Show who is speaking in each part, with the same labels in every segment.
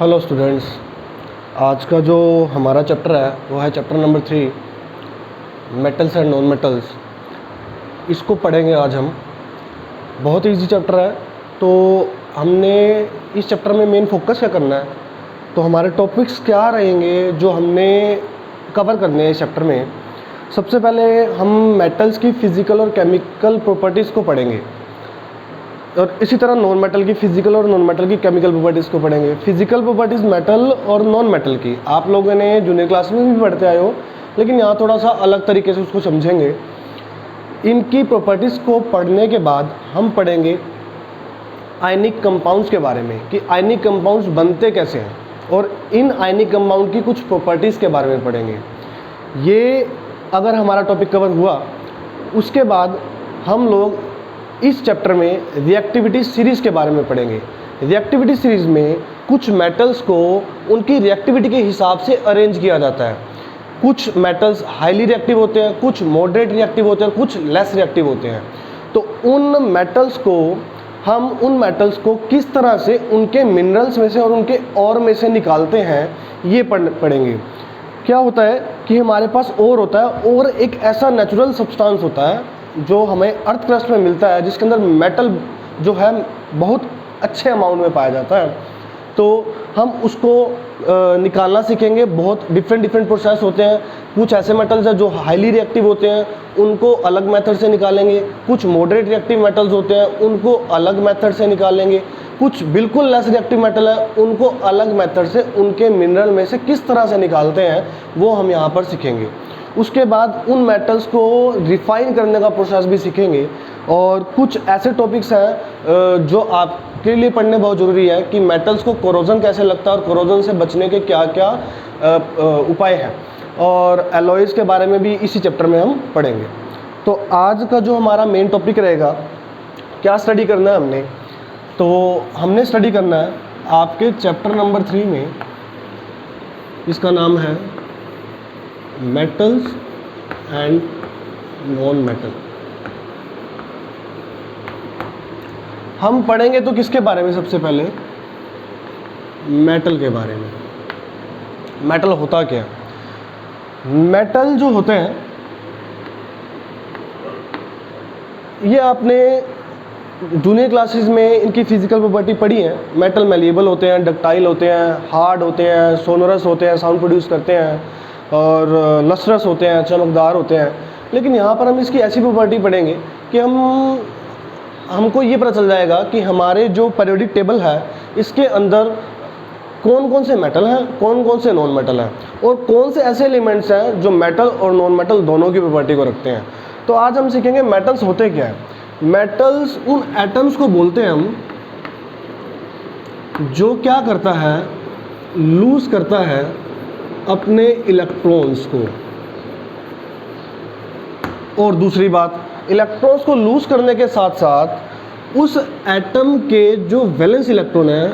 Speaker 1: Hello students, आज का जो हमारा चैप्टर है वो है chapter number 3 metals and non metals. इसको पढ़ेंगे आज हम। बहुत इजी चैप्टर है, तो हमने इस चैप्टर में मेन फोकस क्या करना है, तो हमारे टॉपिक्स क्या रहेंगे जो हमने कवर करने हैं इस चैप्टर में। सबसे पहले हम मेटल्स की फ़िज़िकल और केमिकल प्रॉपर्टीज़ को पढ़ेंगे, और इसी तरह नॉन मेटल की फ़िज़िकल और नॉन मेटल की केमिकल प्रॉपर्टीज़ को पढ़ेंगे। फ़िज़िकल प्रॉपर्टीज़ मेटल और नॉन मेटल की आप लोगों ने जूनियर क्लास में भी पढ़ते आए हो, लेकिन यहाँ थोड़ा सा अलग तरीके से उसको समझेंगे। इनकी प्रॉपर्टीज़ को पढ़ने के बाद हम पढ़ेंगे आयनिक कंपाउंड्स के बारे में कि आयनिक कंपाउंड्स बनते कैसे हैं, और इन आयनिक कंपाउंड की कुछ प्रॉपर्टीज़ के बारे में पढ़ेंगे। ये अगर हमारा टॉपिक कवर हुआ, उसके बाद हम लोग इस चैप्टर में रिएक्टिविटी सीरीज़ के बारे में पढ़ेंगे। रिएक्टिविटी सीरीज़ में कुछ मेटल्स को उनकी रिएक्टिविटी के हिसाब से अरेंज किया जाता है। कुछ मेटल्स हाईली रिएक्टिव होते हैं, कुछ मॉडरेट रिएक्टिव होते हैं, कुछ लेस रिएक्टिव होते हैं। तो उन मेटल्स को किस तरह से उनके मिनरल्स में से और उनके और में से निकालते हैं, ये पढ़ेंगे। क्या होता है कि हमारे पास ओर होता है, और एक ऐसा नेचुरल सब्सटेंस होता है जो हमें अर्थ क्रस्ट में मिलता है, जिसके अंदर मेटल जो है बहुत अच्छे अमाउंट में पाया जाता है। तो हम उसको निकालना सीखेंगे। बहुत डिफरेंट प्रोसेस होते हैं। कुछ ऐसे मेटल्स हैं जो हाईली रिएक्टिव होते हैं, उनको अलग मेथड से निकालेंगे। कुछ मॉडरेट रिएक्टिव मेटल्स होते हैं, उनको अलग मेथड से निकालेंगे। कुछ बिल्कुल लेस रिएक्टिव मेटल है, उनको अलग मेथड से उनके मिनरल में से किस तरह से निकालते हैं वो हम यहाँ पर सीखेंगे। उसके बाद उन मेटल्स को रिफाइन करने का प्रोसेस भी सीखेंगे। और कुछ ऐसे टॉपिक्स हैं जो आपके लिए पढ़ने बहुत ज़रूरी है कि मेटल्स को कोरोजन कैसे लगता है और कोरोजन से बचने के क्या क्या उपाय हैं, और एलॉयज़ के बारे में भी इसी चैप्टर में हम पढ़ेंगे। तो आज का जो हमारा मेन टॉपिक रहेगा, क्या स्टडी करना है हमने, तो हमने स्टडी करना है आपके चैप्टर नंबर 3 में, इसका नाम है मेटल्स एंड नॉन मेटल। हम पढ़ेंगे तो किसके बारे में, सबसे पहले मेटल के बारे में। मेटल होता क्या है? मेटल जो होते हैं, ये आपने जूनियर क्लासेस में इनकी फिजिकल प्रॉपर्टी पढ़ी है। मेटल मैलिएबल होते हैं, डक्टाइल होते हैं, हार्ड होते हैं, सोनोरस होते हैं, साउंड प्रोड्यूस करते हैं, और लस्ट्रस होते हैं, चमकदार होते हैं। लेकिन यहाँ पर हम इसकी ऐसी प्रॉपर्टी पढ़ेंगे कि हमको ये पता चल जाएगा कि हमारे जो पीरियोडिक टेबल है, इसके अंदर कौन कौन से मेटल हैं, कौन कौन से नॉन मेटल हैं, और कौन से ऐसे एलिमेंट्स हैं जो मेटल और नॉन मेटल दोनों की प्रॉपर्टी को रखते हैं। तो आज हम सीखेंगे मेटल्स होते क्या हैं। मेटल्स उन एटम्स को बोलते हैं हम जो क्या करता है, लूज करता है अपने इलेक्ट्रॉन्स को। और दूसरी बात, इलेक्ट्रॉन्स को लूज करने के साथ साथ उस एटम के जो वैलेंस इलेक्ट्रॉन है,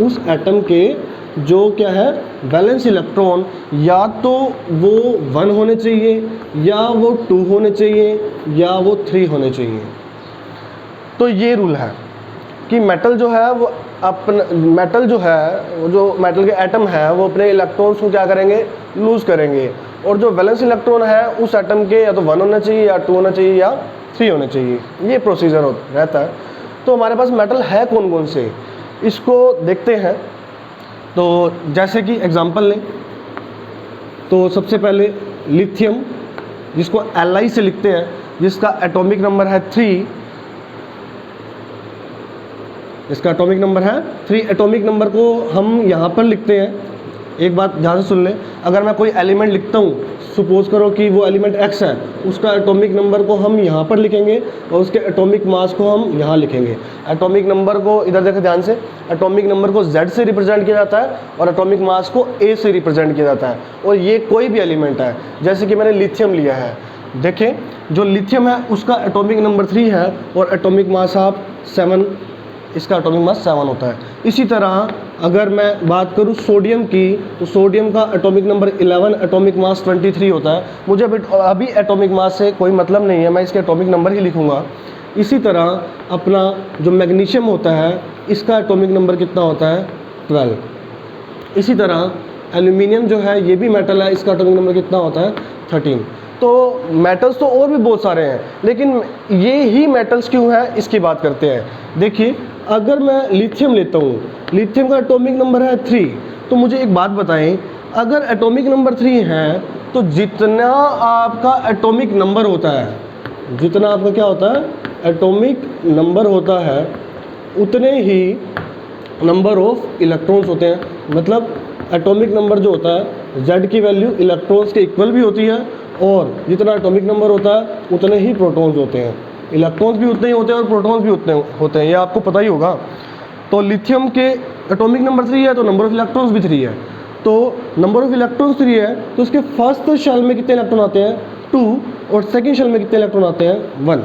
Speaker 1: उस एटम के जो क्या है वैलेंस इलेक्ट्रॉन, या तो वो 1 होने चाहिए, या वो 2 होने चाहिए, या वो 3 होने चाहिए। तो ये रूल है कि मेटल जो है वो जो मेटल के एटम है वो अपने इलेक्ट्रॉन्स को क्या करेंगे, लूज करेंगे। और जो वैलेंस इलेक्ट्रॉन है उस एटम के या तो 1 होना चाहिए, या 2 होना चाहिए, या 3 होने चाहिए। ये प्रोसीजर रहता है। तो हमारे पास मेटल है कौन कौन से, इसको देखते हैं। तो जैसे कि एग्जांपल लें, तो सबसे पहले लिथियम, जिसको Li से लिखते हैं, जिसका एटॉमिक नंबर है 3। इसका एटॉमिक नंबर है 3। एटॉमिक नंबर को हम यहाँ पर लिखते हैं। एक बात ध्यान से सुन लें, अगर मैं कोई एलिमेंट लिखता हूँ, सपोज करो कि वो एलिमेंट X है, उसका एटॉमिक नंबर को हम यहाँ पर लिखेंगे और उसके एटॉमिक मास को हम यहाँ लिखेंगे। एटॉमिक नंबर को इधर देखें ध्यान से, एटॉमिक नंबर को Z से रिप्रेजेंट किया जाता है और एटॉमिक मास को A से रिप्रेजेंट किया जाता है। और ये कोई भी एलिमेंट है, जैसे कि मैंने लिथियम लिया है, देखें जो लिथियम है उसका एटॉमिक नंबर 3 है और एटॉमिक मास आप 7, इसका एटॉमिक मास 7 होता है। इसी तरह अगर मैं बात करूं सोडियम की, तो सोडियम का एटॉमिक नंबर 11, एटॉमिक मास 23 होता है। मुझे अभी एटॉमिक मास से कोई मतलब नहीं है, मैं इसके एटॉमिक नंबर ही लिखूंगा। इसी तरह अपना जो मैग्नीशियम होता है इसका एटॉमिक नंबर कितना होता है 12। इसी तरह एल्यूमिनियम जो है ये भी मेटल है, इसका एटॉमिक नंबर कितना होता है 13। तो मेटल्स तो और भी बहुत सारे हैं, लेकिन ये ही मेटल्स क्यों हैं इसकी बात करते हैं। देखिए अगर मैं लिथियम लेता हूँ, लिथियम का एटॉमिक नंबर है 3, तो मुझे एक बात बताएं, अगर एटॉमिक नंबर 3 है तो जितना आपका एटॉमिक नंबर होता है, जितना आपका क्या होता है एटॉमिक नंबर होता है, उतने ही नंबर ऑफ इलेक्ट्रॉन्स होते हैं। मतलब एटॉमिक नंबर जो होता है Z की वैल्यू इलेक्ट्रॉन्स के इक्वल भी होती है, और जितना एटॉमिक नंबर होता है उतने ही प्रोटॉन्स होते हैं। इलेक्ट्रॉन्स भी उतने ही होते हैं और प्रोटॉन्स भी उतने होते हैं, ये आपको पता ही होगा। तो लिथियम के एटॉमिक नंबर 3 है तो नंबर ऑफ इलेक्ट्रॉन्स भी 3 है। तो नंबर ऑफ इलेक्ट्रॉन्स 3 है तो उसके फर्स्ट शेल में कितने इलेक्ट्रॉन आते हैं 2, और सेकेंड शेल में कितने इलेक्ट्रॉन आते हैं 1।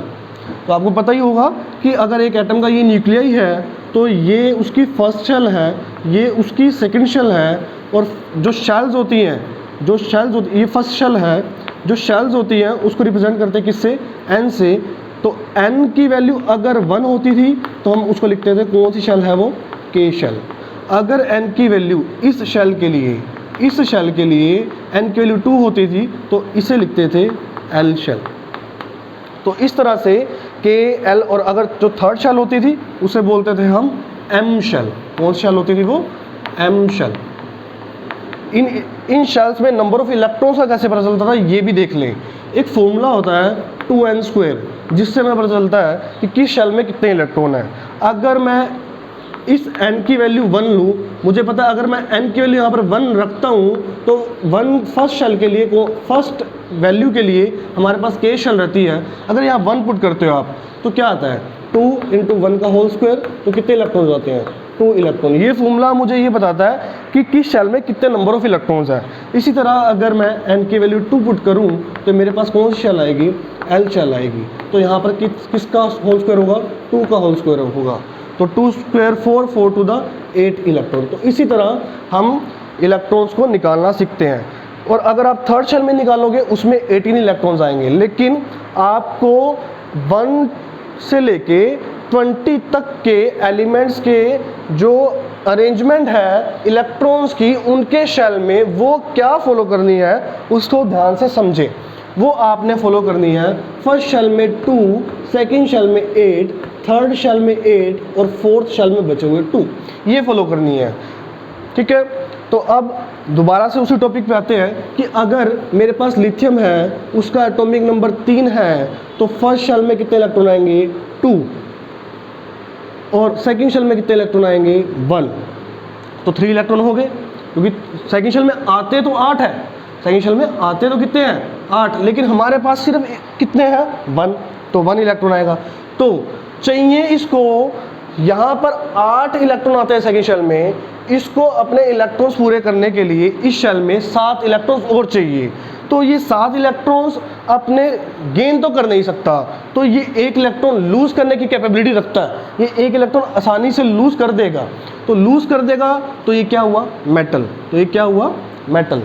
Speaker 1: तो आपको पता ही होगा कि अगर एक एटम का ये न्यूक्लियाई है तो ये उसकी फर्स्ट शेल है, ये उसकी सेकंड शेल है, और जो शेल्स होती हैं, ये फर्स्ट शेल है, जो शेल्स होती हैं उसको रिप्रेजेंट करते हैं किससे, n से। तो n की वैल्यू अगर 1 होती थी तो हम उसको लिखते थे, कौन सी शेल है वो, k शेल। अगर n की वैल्यू इस शेल के लिए n की वैल्यू 2 होती थी तो इसे लिखते थे l शेल। तो इस तरह से के एल, और अगर जो थर्ड शेल होती थी उसे बोलते थे हम एम शेल। कौन सी शेल होती थी वो, एम शेल। इन शेल्स में नंबर ऑफ इलेक्ट्रॉन्स का कैसे पता चलता था ये भी देख लें। एक फॉर्मूला होता है 2n², जिससे हमें पता चलता है कि किस शेल में कितने इलेक्ट्रॉन हैं। अगर मैं इस n की वैल्यू 1 लूँ, मुझे पता है अगर मैं n की वैल्यू यहाँ पर 1 रखता हूँ तो 1 फर्स्ट शेल के लिए, फर्स्ट वैल्यू के लिए हमारे पास k शेल रहती है। अगर यहाँ 1 पुट करते हो आप तो क्या आता है 2 × 1 का होल स्क्वायर, तो कितने इलेक्ट्रॉन आते हैं 2 इलेक्ट्रॉन। ये फॉर्मूला मुझे ये बताता है कि किस शेल में कितने नंबर ऑफ इलेक्ट्रॉन्स हैं। इसी तरह अगर मैं n की वैल्यू 2 पुट करूँ तो मेरे पास कौन सी शेल आएगी, l शेल आएगी। तो यहाँ पर किसका होल स्क्वायर होगा, 2 का होल स्क्वायर होगा। तो 2 स्क्वायर 4 टू द 8 इलेक्ट्रॉन। तो इसी तरह हम इलेक्ट्रॉन्स को निकालना सीखते हैं। और अगर आप थर्ड शेल में निकालोगे उसमें 18 इलेक्ट्रॉन्स आएंगे, लेकिन आपको 1 से लेके 20 तक के एलिमेंट्स के जो अरेंजमेंट है इलेक्ट्रॉन्स की, उनके शेल में वो क्या फॉलो करनी है उसको ध्यान से समझें। वो आपने फॉलो करनी है फर्स्ट शेल में 2, सेकेंड शेल में 8, थर्ड शेल में 8 और फोर्थ शेल में बचे हुए 2, ये फॉलो करनी है। ठीक है, तो अब दोबारा से उसी टॉपिक पे आते हैं कि अगर मेरे पास लिथियम है, उसका एटॉमिक नंबर 3 है, तो फर्स्ट शेल में कितने इलेक्ट्रॉन आएंगे 2, और सेकेंड शेल में कितने इलेक्ट्रॉन आएंगे 1। तो 3 इलेक्ट्रॉन हो गए, क्योंकि सेकेंड शेल में आते तो 8 है, सेकेंड शेल में आते तो कितने हैं 8, लेकिन हमारे पास सिर्फ कितने हैं 1, तो 1 इलेक्ट्रॉन आएगा। तो चाहिए इसको, यहाँ पर 8 इलेक्ट्रॉन आते हैं सेकेंड शेल में, इसको अपने इलेक्ट्रॉन्स पूरे करने के लिए इस शेल में 7 इलेक्ट्रॉन्स और चाहिए। तो ये 7 इलेक्ट्रॉन्स अपने गेन तो कर नहीं सकता, तो ये 1 इलेक्ट्रॉन लूज करने की कैपेबिलिटी रखता है। ये 1 इलेक्ट्रॉन आसानी से लूज कर देगा, तो लूज कर देगा तो ये क्या हुआ मेटल। तो ये क्या हुआ मेटल।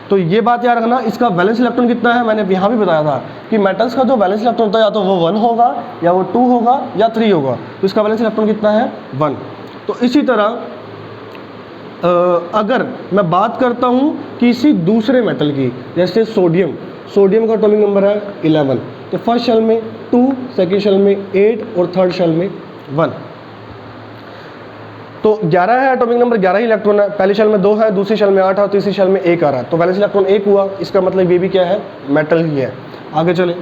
Speaker 1: तो ये बात याद रखना, इसका वैलेंस इलेक्ट्रॉन कितना है, मैंने यहाँ भी बताया था कि मेटल्स का जो वैलेंस इलेक्ट्रॉन होता है या तो वो 1 होगा या वो 2 होगा या 3 होगा। तो इसका वैलेंस इलेक्ट्रॉन कितना है 1। तो इसी तरह अगर मैं बात करता हूँ किसी दूसरे मेटल की, जैसे सोडियम का एटॉमिक नंबर है 11, तो फर्स्ट शेल में 2, सेकेंड शेल में 8 और थर्ड शेल में 1। तो 11 है एटॉमिक नंबर, 11 ही इलेक्ट्रॉन है। पहली शेल में 2 है, दूसरी शेल में 8 है और तीसरी शेल में 1 आ रहा है, तो वैलेंस इलेक्ट्रॉन 1 हुआ। इसका मतलब ये भी क्या है मेटल ही है। आगे चले,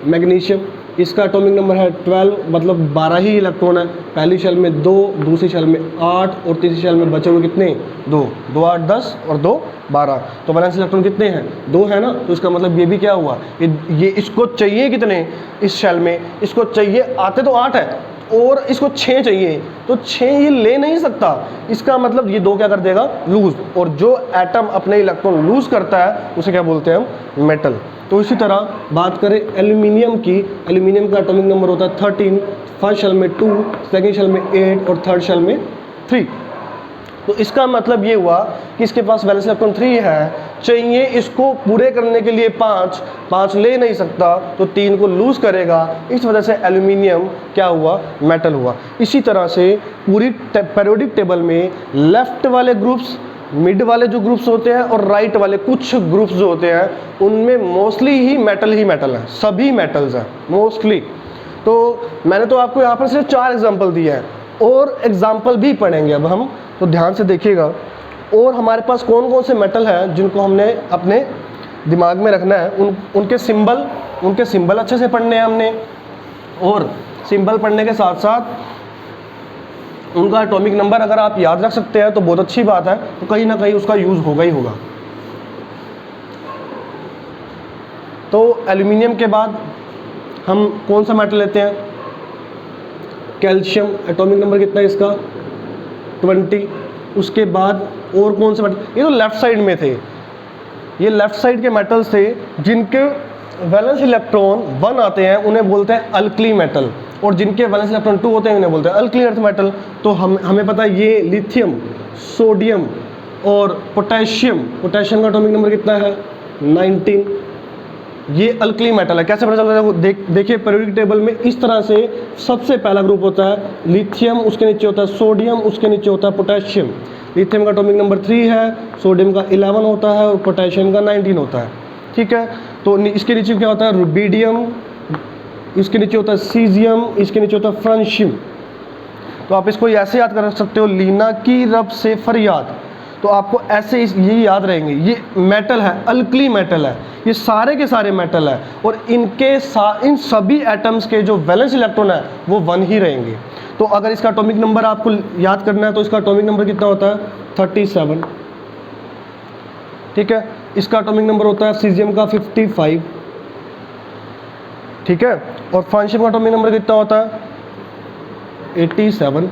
Speaker 1: मैग्नीशियम, इसका एटॉमिक नंबर है 12, मतलब 12 ही इलेक्ट्रॉन है। पहली शेल में 2, दूसरी शेल में 8 और तीसरी शेल में बचे हुए कितने 2, 2 8 10 और 2 12। तो वैलेंस इलेक्ट्रॉन कितने हैं 2 है ना। तो इसका मतलब ये भी क्या हुआ, ये इसको चाहिए कितने इस शेल में, इसको चाहिए, आते तो 8 है और इसको 6 चाहिए, तो 6 ये ले नहीं सकता। इसका मतलब ये 2 क्या कर देगा लूज, और जो एटम अपने इलेक्ट्रॉन लूज करता है उसे क्या बोलते हैं हम मेटल। तो इसी तरह बात करें एल्यूमिनियम की, एल्यूमिनियम का एटॉमिक नंबर होता है 13, फर्स्ट शेल में 2, सेकेंड शेल में 8 और थर्ड शेल में 3। तो इसका मतलब ये हुआ कि इसके पास वैलेंस इलेक्ट्रॉन 3 है, चाहिए इसको पूरे करने के लिए 5 ले नहीं सकता तो 3 को लूज करेगा, इस वजह से एल्यूमिनियम क्या हुआ, मेटल हुआ। इसी तरह से पूरी पीरियोडिक टेबल में लेफ्ट वाले ग्रुप्स, मिड वाले जो ग्रुप्स होते हैं और राइट वाले कुछ ग्रुप्स जो होते हैं उनमें मोस्टली ही मेटल है, सभी मेटल्स हैं मोस्टली। तो मैंने तो आपको यहाँ पर सिर्फ 4 एग्जाम्पल दिए हैं और एग्जाम्पल भी पढ़ेंगे अब हम, तो ध्यान से देखिएगा। और हमारे पास कौन कौन से मेटल हैं जिनको हमने अपने दिमाग में रखना है, उनके सिंबल अच्छे से पढ़ने हैं हमने, और सिंबल पढ़ने के साथ साथ उनका एटॉमिक नंबर अगर आप याद रख सकते हैं तो बहुत अच्छी बात है, तो कहीं ना कहीं उसका यूज़ होगा ही होगा। तो एल्यूमिनियम के बाद हम कौन सा मेटल लेते हैं, कैल्शियम, एटॉमिक नंबर कितना है इसका 20। उसके बाद और कौन से मेटल, ये तो लेफ्ट साइड में थे, ये लेफ्ट साइड के मेटल्स थे जिनके वैलेंस इलेक्ट्रॉन 1 आते हैं उन्हें बोलते हैं अल्कली मेटल, और जिनके वैलेंस इलेक्ट्रॉन 2 होते हैं उन्हें बोलते हैं अल्कली अर्थ मेटल। तो हमें पता है ये लिथियम, सोडियम और पोटेशियम का एटॉमिक नंबर कितना है 19, ये अल्कली मेटल है। कैसे पता चल रहा है, देखिए पीरियोडिक टेबल में इस तरह से सबसे पहला ग्रुप होता है लिथियम, उसके नीचे होता है सोडियम, उसके नीचे होता है पोटेशियम। लिथियम का एटॉमिक नंबर 3 है, सोडियम का 11 होता है और पोटेशियम का 19 होता है, ठीक है। तो इसके नीचे क्या होता है रुबिडियम, इसके नीचे होता है सीजियम, इसके नीचे होता है फ्रांशियम। तो आप इसको ऐसे याद कर सकते हो, लीना की रब से फरियाद, तो आपको ऐसे यही याद रहेंगे, ये मेटल है, अल्कली मेटल है, ये सारे के सारे मेटल है, और इन सभी एटम्स के जो वैलेंस इलेक्ट्रॉन है वो 1 ही रहेंगे। तो अगर इसका एटॉमिक नंबर आपको याद करना है तो इसका एटॉमिक नंबर कितना होता है 37, ठीक है। इसका एटॉमिक नंबर होता है सीजियम का 55, ठीक है, और फ्रांशियम का एटॉमिक नंबर कितना होता है 87।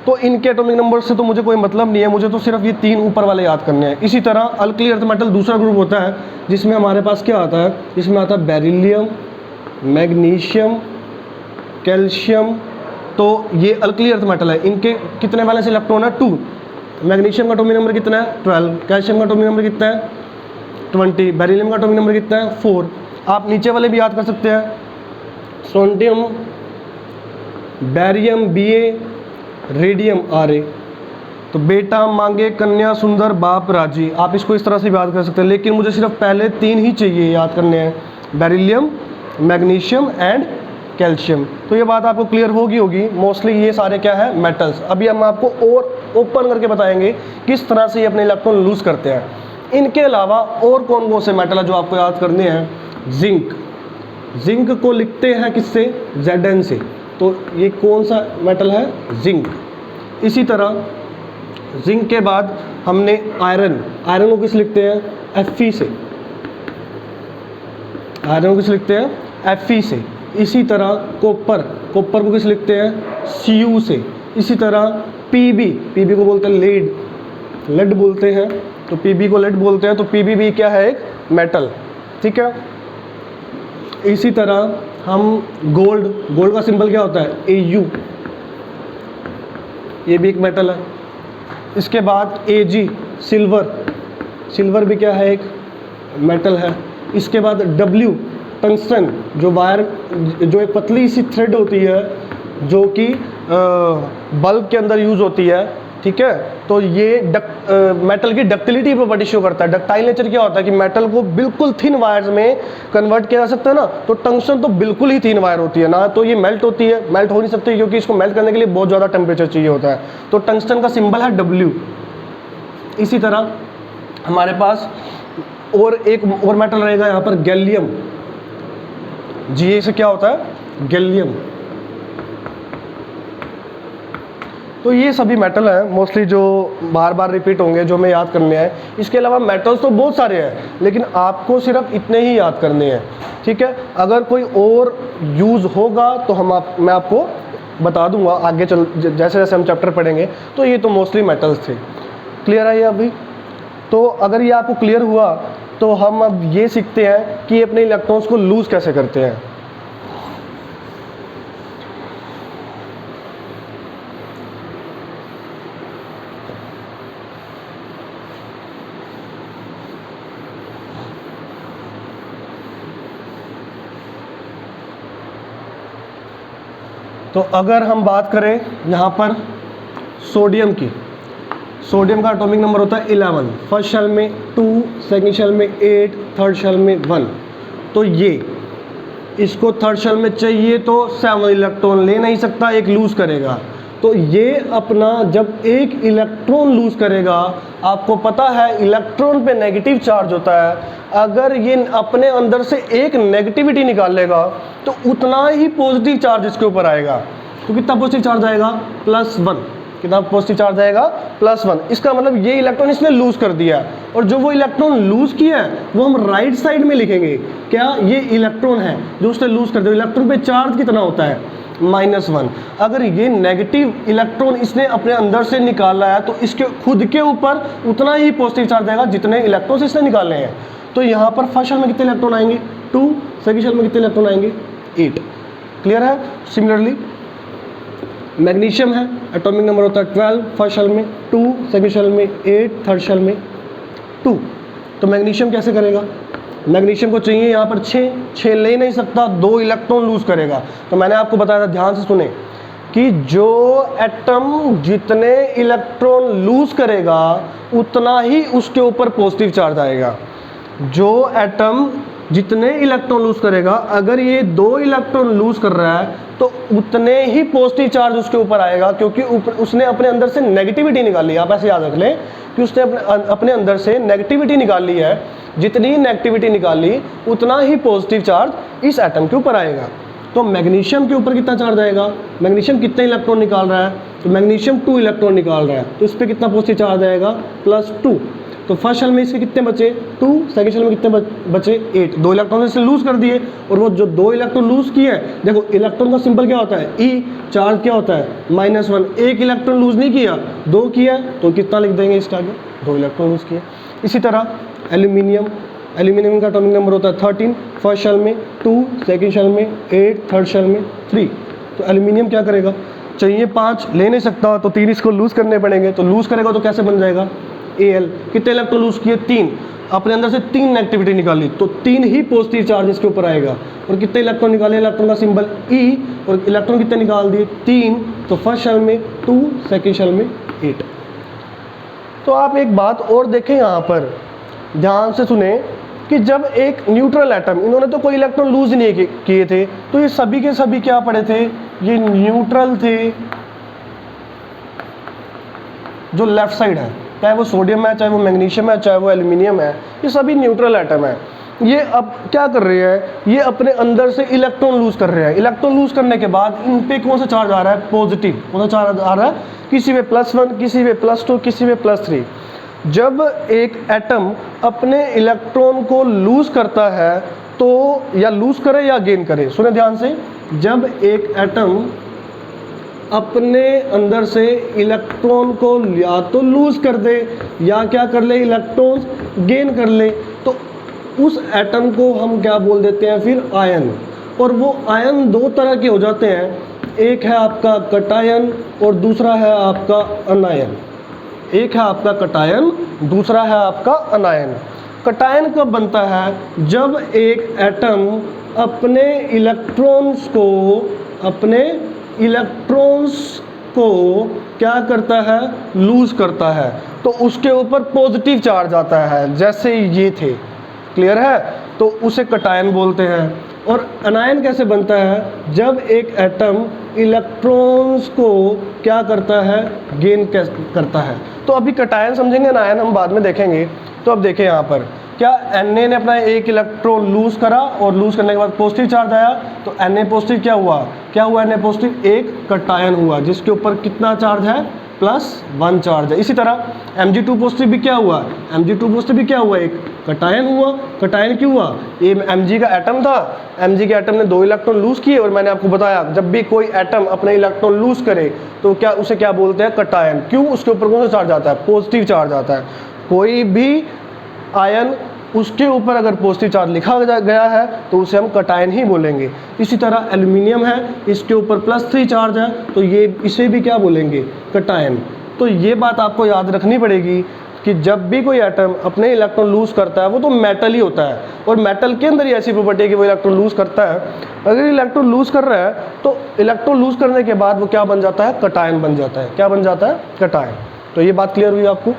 Speaker 1: तो इनके एटॉमिक नंबर से तो मुझे कोई मतलब नहीं है, मुझे तो सिर्फ ये 3 ऊपर वाले याद करने हैं। इसी तरह अल्कली अर्थ मेटल दूसरा ग्रुप होता है जिसमें हमारे पास क्या आता है, इसमें आता है बेरिलियम, मैग्नीशियम, कैल्शियम। तो ये अल्कली अर्थ मेटल है, इनके कितने वैलेंस इलेक्ट्रॉन है 2। मैग्नीशियम का एटॉमिक नंबर कितना है 12, कैल्शियम का एटॉमिक नंबर कितना है 20, बेरिलियम का एटॉमिक नंबर कितना है 4। आप नीचे वाले भी याद कर सकते हैं, strontium, barium Ba, radium Ra। तो बेटा मांगे कन्या सुंदर बाप राजी, आप इसको इस तरह से याद कर सकते हैं, लेकिन मुझे सिर्फ पहले 3 ही चाहिए याद करने हैं, बेरिलियम, मैग्नीशियम एंड कैल्शियम। तो ये बात आपको क्लियर होगी मोस्टली ये सारे क्या है मेटल्स। अभी हम आपको और ओपन करके बताएंगे किस तरह से ये अपने इलेक्ट्रॉन लूज करते हैं। इनके अलावा और कौन कौन से मेटल है जो आपको याद करने हैं, जिंक को लिखते हैं किससे, Zn से, तो ये कौन सा मेटल है जिंक। इसी तरह जिंक के बाद हमने आयरन को किस लिखते हैं Fe से, आयरन को किस लिखते हैं Fe से। इसी तरह कॉपर को किस लिखते हैं Cu से। इसी तरह Pb को बोलते हैं लेड बोलते हैं, तो Pb को लेड बोलते हैं, तो Pb भी क्या है एक मेटल, ठीक है। इसी तरह हम गोल्ड का सिंबल क्या होता है Au, ये भी एक मेटल है। इसके बाद Ag सिल्वर भी क्या है एक मेटल है। इसके बाद W टंगस्टन, जो एक पतली सी थ्रेड होती है जो कि बल्ब के अंदर यूज होती है, ठीक है। तो ये मेटल की डक्टिलिटी प्रॉपर्टी शो करता है। डक्टाइल नेचर क्या होता है कि मेटल को बिल्कुल थिन वायर्स में कन्वर्ट किया जा सकता है ना, तो टंगस्टन तो बिल्कुल ही थिन वायर होती है ना, तो ये मेल्ट होती है, मेल्ट हो नहीं सकती क्योंकि इसको मेल्ट करने के लिए बहुत ज़्यादा टेम्परेचर चाहिए होता है। तो टंगस्टन का सिंबल है W। इसी तरह हमारे पास एक और मेटल रहेगा यहाँ पर गैलियम, Ga से क्या होता है गैलियम। तो ये सभी मेटल हैं मोस्टली जो बार बार रिपीट होंगे, जो हमें याद करने हैं। इसके अलावा मेटल्स तो बहुत सारे हैं, लेकिन आपको सिर्फ इतने ही याद करने हैं, ठीक है। अगर कोई और यूज़ होगा तो मैं आपको बता दूंगा आगे जैसे जैसे हम चैप्टर पढ़ेंगे। तो ये तो मोस्टली मेटल्स थे। क्लियर है ये अभी? तो अगर ये आपको क्लियर हुआ तो हम अब ये सीखते हैं कि अपने इलेक्ट्रॉन्स को लूज़ कैसे करते हैं। तो अगर हम बात करें यहाँ पर सोडियम की, सोडियम का एटॉमिक नंबर होता है 11, फर्स्ट शेल में 2, सेकंड शेल में 8, थर्ड शेल में 1। तो ये इसको थर्ड शेल में चाहिए तो 7 इलेक्ट्रॉन ले नहीं सकता, एक लूज़ करेगा। तो ये अपना जब एक इलेक्ट्रॉन लूज़ करेगा, आपको पता है इलेक्ट्रॉन पे नेगेटिव चार्ज होता है, अगर ये अपने अंदर से एक नेगेटिविटी निकाल लेगा तो उतना ही पॉजिटिव चार्ज इसके ऊपर आएगा। तो कितना पॉजिटिव चार्ज आएगा? +1। कितना पॉजिटिव चार्ज आएगा? +1। इसका मतलब ये इलेक्ट्रॉन इसने लूज़ कर दिया, और जो वो इलेक्ट्रॉन लूज़ किया है वो हम राइट साइड में लिखेंगे। क्या? ये इलेक्ट्रॉन है जो उसने लूज़ कर दिया। इलेक्ट्रॉन पे चार्ज कितना होता है? -1। अगर ये नेगेटिव इलेक्ट्रॉन इसने अपने अंदर से निकाला है तो इसके खुद के ऊपर उतना ही पॉजिटिव चार्ज आएगा जितने इलेक्ट्रॉन्स इसने निकाले हैं। तो यहाँ पर फर्स्ट शेल में कितने इलेक्ट्रॉन आएंगे? 2, सेकंड शेल में कितने इलेक्ट्रॉन आएंगे? 8। क्लियर है? सिमिलरली मैग्नीशियम है, एटॉमिक नंबर होता है 12, फर्स्ट शेल में 2, सेकंड शेल में 8, थर्ड शेल में 2। तो मैग्नीशियम कैसे करेगा? मैग्नीशियम को चाहिए यहाँ पर 6 ले नहीं सकता, 2 इलेक्ट्रॉन लूज़ करेगा। तो मैंने आपको बताया था, ध्यान से सुने, कि जो एटम जितने इलेक्ट्रॉन लूज़ करेगा उतना ही उसके ऊपर पॉजिटिव चार्ज आएगा। जो एटम जितने इलेक्ट्रॉन लूज़ करेगा, अगर ये 2 इलेक्ट्रॉन लूज़ कर रहा है तो उतने ही पॉजिटिव चार्ज उसके ऊपर आएगा, क्योंकि उसने अपने अंदर से नेगेटिविटी निकाली है। आप ऐसे याद रख लें कि उसने अपने अंदर से नेगेटिविटी निकाली है, जितनी नेगेटिविटी निकाली उतना ही पॉजिटिव चार्ज इस एटम के ऊपर आएगा। तो मैग्नीशियम के ऊपर कितना चार्ज आएगा? मैग्नीशियम कितने इलेक्ट्रॉन निकाल रहा है? तो मैग्नीशियम 2 इलेक्ट्रॉन निकाल रहा है, तो इस पर कितना पॉजिटिव चार्ज आएगा? +2। तो फर्स्ट शेल में इसके कितने बचे? 2, सेकंड शेल में कितने बचे? 8। 2 इलेक्ट्रॉन इसने लूज़ कर दिए, और वो जो 2 इलेक्ट्रॉन लूज़ किए हैं, देखो इलेक्ट्रॉन का सिंबल क्या होता है? E। चार्ज क्या होता है? -1। एक इलेक्ट्रॉन लूज़ नहीं किया, 2 किया, तो कितना लिख देंगे इसके आगे? 2 इलेक्ट्रॉन लूज़ किए। इसी तरह एल्यूमिनियम, एल्यूमिनियम का एटॉमिक नंबर होता है 13, फर्स्ट शेल में 2, सेकंड शेल में 8, थर्ड शेल में 3। तो एल्यूमिनियम क्या करेगा? चाहिए 5, ले नहीं सकता, तो 3 इसको लूज़ करने पड़ेंगे। तो लूज़ करेगा तो कैसे बन जाएगा? Al। कितने इलेक्ट्रॉन लूज़ किए? 3। अपने अंदर से 3 नेगेटिविटी निकाली, तो 3 ही पॉजिटिव चार्ज इसके ऊपर आएगा। और कितने इलेक्ट्रॉन निकाले? इलेक्ट्रॉन का सिंबल E, और इलेक्ट्रॉन कितने निकाल दिए? 3। तो फर्स्ट शेल में 2, सेकंड शेल में 8। तो आप एक बात और देखें, यहाँ पर ध्यान से सुने, कि जब एक न्यूट्रल एटम, इन्होंने तो कोई इलेक्ट्रॉन लूज ही नहीं किए थे, तो ये सभी के सभी क्या पड़े थे? ये न्यूट्रल थे। जो लेफ्ट साइड है, चाहे वो सोडियम है, चाहे वो मैग्नीशियम है, चाहे वो एल्यूमिनियम है, ये सभी न्यूट्रल एटम है। ये अब क्या कर रहे हैं? ये अपने अंदर से इलेक्ट्रॉन लूज कर रहे हैं। इलेक्ट्रॉन लूज करने के बाद इन पे कौन सा चार्ज आ रहा है? पॉजिटिव। कौन सा चार्ज आ रहा है? किसी पे +1, किसी पे +2, किसी पे +3। जब एक एटम अपने इलेक्ट्रॉन को लूज करता है, तो या लूज करे या गेन करे, सुने ध्यान से, जब एक एटम अपने अंदर से इलेक्ट्रॉन को या तो लूज कर दे या क्या कर ले? इलेक्ट्रॉन गेन कर ले, तो उस एटम को हम क्या बोल देते हैं? फिर आयन। और वो आयन दो तरह के हो जाते हैं, एक है आपका कटायन और दूसरा है आपका अनायन। एक है आपका कटायन, दूसरा है आपका अनायन। कटायन कब बनता है? जब एक एटम अपने इलेक्ट्रॉन्स को क्या करता है? लूज करता है, तो उसके ऊपर पॉजिटिव चार्ज आता है, जैसे ये थे। क्लियर है? तो उसे कटायन बोलते हैं। और अनायन कैसे बनता है? जब एक एटम इलेक्ट्रॉन्स को क्या करता है? गेन करता है। तो अभी कटायन समझेंगे, अनायन हम बाद में देखेंगे। तो अब देखें यहाँ पर, क्या Na ने अपना एक इलेक्ट्रॉन लूज करा और लूज करने के बाद पॉजिटिव चार्ज आया, तो Na पॉजिटिव क्या हुआ? क्या हुआ? Na पॉजिटिव एक कटायन हुआ, जिसके ऊपर कितना चार्ज है? +1 चार्ज है। इसी तरह Mg2 पॉजिटिव भी क्या हुआ? Mg2 पॉजिटिव भी क्या हुआ? एक कटायन हुआ। कटायन क्यों हुआ? ये Mg का एटम था, Mg के एटम ने 2 इलेक्ट्रॉन लूज किए, और मैंने आपको बताया जब भी कोई एटम अपने इलेक्ट्रॉन लूज करे तो क्या उसे क्या बोलते हैं? कटायन। क्यों? उसके ऊपर कौन सा चार्ज आता है? पॉजिटिव चार्ज आता है। कोई भी आयन, उसके ऊपर अगर पॉजिटिव चार्ज लिखा गया है तो उसे हम कटायन ही बोलेंगे। इसी तरह एल्यूमिनियम है, इसके ऊपर +3 चार्ज है, तो ये इसे भी क्या बोलेंगे? कटायन। तो ये बात आपको याद रखनी पड़ेगी कि जब भी कोई एटम अपने इलेक्ट्रॉन लूज करता है वो तो मेटल ही होता है, और मेटल के अंदर ही ऐसी प्रॉपर्टी है कि वो इलेक्ट्रॉन लूज करता है। अगर इलेक्ट्रॉन लूज कर रहा है तो इलेक्ट्रॉन लूज करने के बाद वो क्या बन जाता है, कटायन बन जाता है। क्या बन जाता है, कटायन। तो ये बात क्लियर हुई आपको।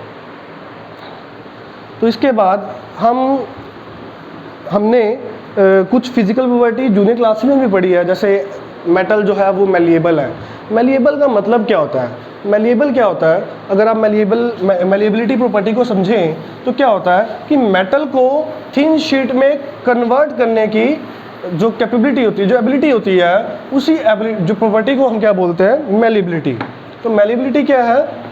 Speaker 1: तो इसके बाद हमने कुछ फिजिकल प्रॉपर्टी जूनियर क्लास में भी पढ़ी है, जैसे मेटल जो है वो मैलिएबल है। मैलिएबल का मतलब क्या होता है, मैलिएबल क्या होता है, अगर आप मैलिएबिलिटी प्रॉपर्टी को समझें तो क्या होता है कि मेटल को थिन शीट में कन्वर्ट करने की जो कैपेबिलिटी होती है, जो एबिलिटी होती है, उसी जो प्रॉपर्टी को हम क्या बोलते हैं, मैलिएबिलिटी। तो मैलिएबिलिटी क्या है,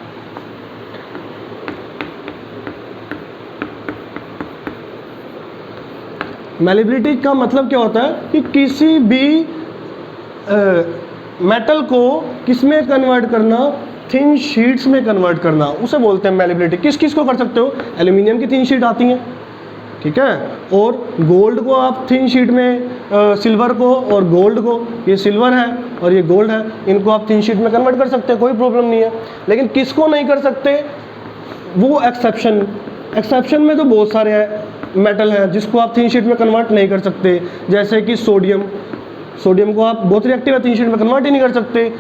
Speaker 1: मैलिएबिलिटी का मतलब क्या होता है कि किसी भी मेटल को किस में कन्वर्ट करना, थिन शीट्स में कन्वर्ट करना, उसे बोलते हैं मैलिएबिलिटी। किस किस को कर सकते हो, एल्यूमिनियम की थिन शीट आती हैं, ठीक है, और गोल्ड को आप थिन शीट में, सिल्वर को और गोल्ड को, ये सिल्वर है और ये गोल्ड है, इनको आप थिन शीट में कन्वर्ट कर सकते हैं, कोई प्रॉब्लम नहीं है। लेकिन किसको नहीं कर सकते, वो एक्सेप्शन में तो बहुत सारे हैं मेटल हैं जिसको आप थिन शीट में कन्वर्ट नहीं कर सकते, जैसे कि सोडियम को आप बहुत रिएक्टिव है, थिन शीट में कन्वर्ट ही नहीं कर सकते।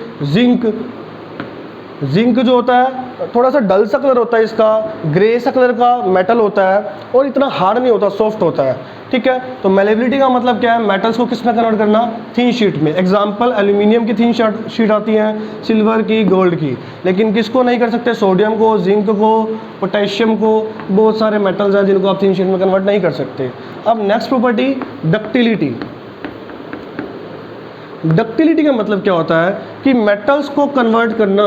Speaker 1: जिंक जो होता है थोड़ा सा डल सा कलर होता है इसका, ग्रे सा कलर का मेटल होता है और इतना हार्ड नहीं होता, सॉफ्ट होता है, ठीक है। तो मैलिएबिलिटी का मतलब क्या है, मेटल्स को किस में कन्वर्ट करना, थिन शीट में। एग्जांपल एल्यूमिनियम की थिन शीट आती है, सिल्वर की, गोल्ड की। लेकिन किसको नहीं कर सकते, सोडियम को, जिंक को, पोटेशियम को, बहुत सारे मेटल्स हैं जिनको आप थिन शीट में कन्वर्ट नहीं कर सकते। अब नेक्स्ट प्रॉपर्टी, डक्टिलिटी। डक्टिलिटी का मतलब क्या होता है कि मेटल्स को कन्वर्ट करना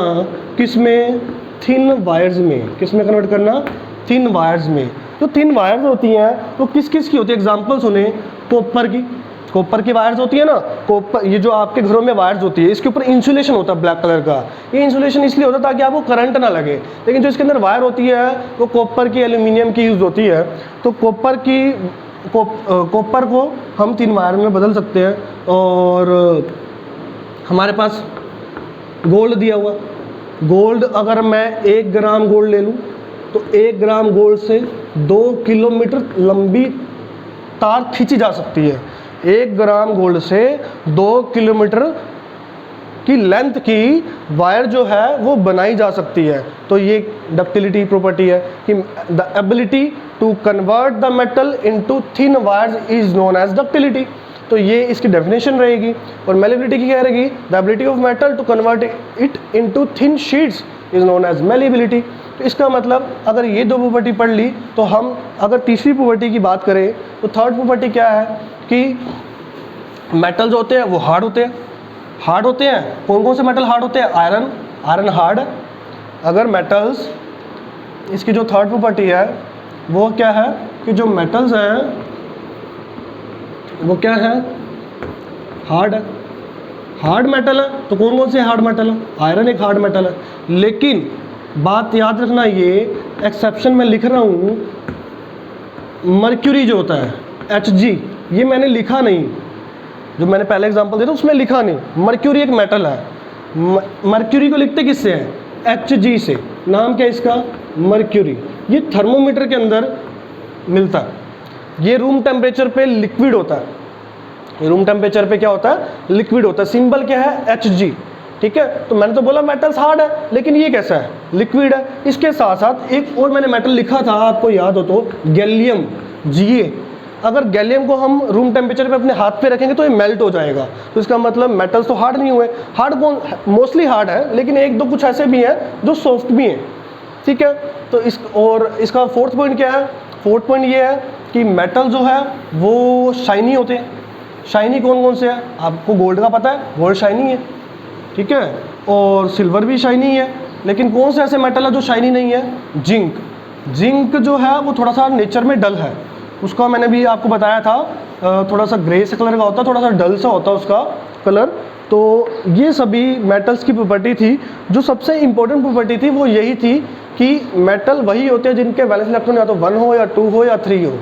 Speaker 1: किस में, थिन वायर्स में। किस में कन्वर्ट करना, थिन वायर्स में। तो थिन वायर्स होती हैं तो किस किस की होती है, एग्जांपल सुने, कॉपर की वायर्स होती है ना, कॉपर, ये जो आपके घरों में वायर्स होती है इसके ऊपर इंसुलेशन होता है ब्लैक कलर का। ये इंसुलेशन इसलिए होता है ताकि आपको करंट ना लगे। लेकिन जो इसके अंदर वायर होती है वो कॉपर की, एल्यूमिनियम की यूज़ होती है। तो कॉपर को हम थिन वायर में बदल सकते हैं। और हमारे पास गोल्ड दिया हुआ, गोल्ड अगर मैं 1 ग्राम गोल्ड ले लूँ तो 1 ग्राम गोल्ड से 2 किलोमीटर लंबी तार खींची जा सकती है। 1 ग्राम गोल्ड से 2 किलोमीटर की लेंथ की वायर जो है वो बनाई जा सकती है। तो ये डक्टिलिटी प्रॉपर्टी है कि the ability to convert the metal into thin wires is known as ductility. तो ये इसकी डेफिनेशन रहेगी। और मैलिएबिलिटी की क्या रहेगी, the ability of metal to convert it into thin sheets is known as malleability. तो इसका मतलब अगर ये 2 प्रॉपर्टी पढ़ ली तो हम अगर तीसरी प्रॉपर्टी की बात करें तो थर्ड प्रॉपर्टी क्या है कि मेटल्स होते हैं वो हार्ड होते हैं। कौन कौन से मेटल हार्ड होते हैं, आयरन हार्ड है। अगर मेटल्स, इसकी जो थर्ड प्रॉपर्टी है वो क्या है कि जो मेटल्स हैं वो क्या है, हार्ड मेटल है। तो कौन कौन से हार्ड मेटल है, आयरन एक हार्ड मेटल है। लेकिन बात याद रखना, ये एक्सेप्शन में लिख रहा हूँ, मर्क्यूरी जो होता है Hg, ये मैंने लिखा नहीं, जो मैंने पहले एग्जांपल दिया था उसमें लिखा नहीं। मर्क्यूरी एक मेटल है, मर्क्यूरी को लिखते किससे हैं, Hg से। नाम क्या है इसका, मर्क्यूरी। ये थर्मोमीटर के अंदर मिलता है, ये रूम टेम्परेचर पे लिक्विड होता है। रूम टेम्परेचर पे क्या होता है, लिक्विड होता है। सिंबल क्या है, Hg, ठीक है। तो मैंने तो बोला मेटल्स हार्ड है, लेकिन ये कैसा है, लिक्विड है। इसके साथ साथ एक और मैंने मेटल लिखा था, आपको याद हो तो, गैलियम, Ga। अगर गैलियम को हम रूम टेम्परेचर पे अपने हाथ पे रखेंगे तो ये मेल्ट हो जाएगा। तो इसका मतलब मेटल्स तो हार्ड नहीं हुए। हार्ड कौन, मोस्टली हार्ड है, लेकिन 1-2 कुछ ऐसे भी हैं जो सॉफ्ट भी हैं, ठीक है। तो इसका फोर्थ पॉइंट क्या है, फोर्थ पॉइंट ये है कि मेटल जो है वो शाइनी होते हैं। शाइनी कौन कौन से हैं, आपको गोल्ड का पता है, गोल्ड शाइनी है, ठीक है, और सिल्वर भी शाइनी है। लेकिन कौन से ऐसे मेटल है जो शाइनी नहीं है, जिंक जो है वो थोड़ा सा नेचर में डल है। उसका मैंने भी आपको बताया था, थोड़ा सा ग्रे से कलर का होता है, थोड़ा सा डल सा होता है उसका कलर। तो ये सभी मेटल्स की प्रॉपर्टी थी। जो सबसे इम्पोर्टेंट प्रॉपर्टी थी वो यही थी कि मेटल वही होते हैं जिनके वैलेंस इलेक्ट्रॉन या तो 1 हो या 2 हो या 3 हो।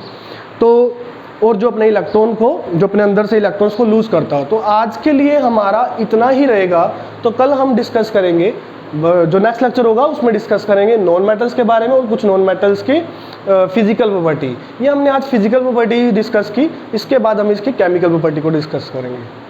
Speaker 1: तो और जो अपने इलेक्ट्रॉन को, जो अपने अंदर से इलेक्ट्रॉन्स को लूज़ करता हो। तो आज के लिए हमारा इतना ही रहेगा। तो कल हम डिस्कस करेंगे जो नेक्स्ट लेक्चर होगा उसमें डिस्कस करेंगे नॉन मेटल्स के बारे में और कुछ नॉन मेटल्स की फिजिकल प्रॉपर्टी। ये हमने आज फिजिकल प्रॉपर्टी डिस्कस की, इसके बाद हम इसकी केमिकल प्रॉपर्टी को डिस्कस करेंगे।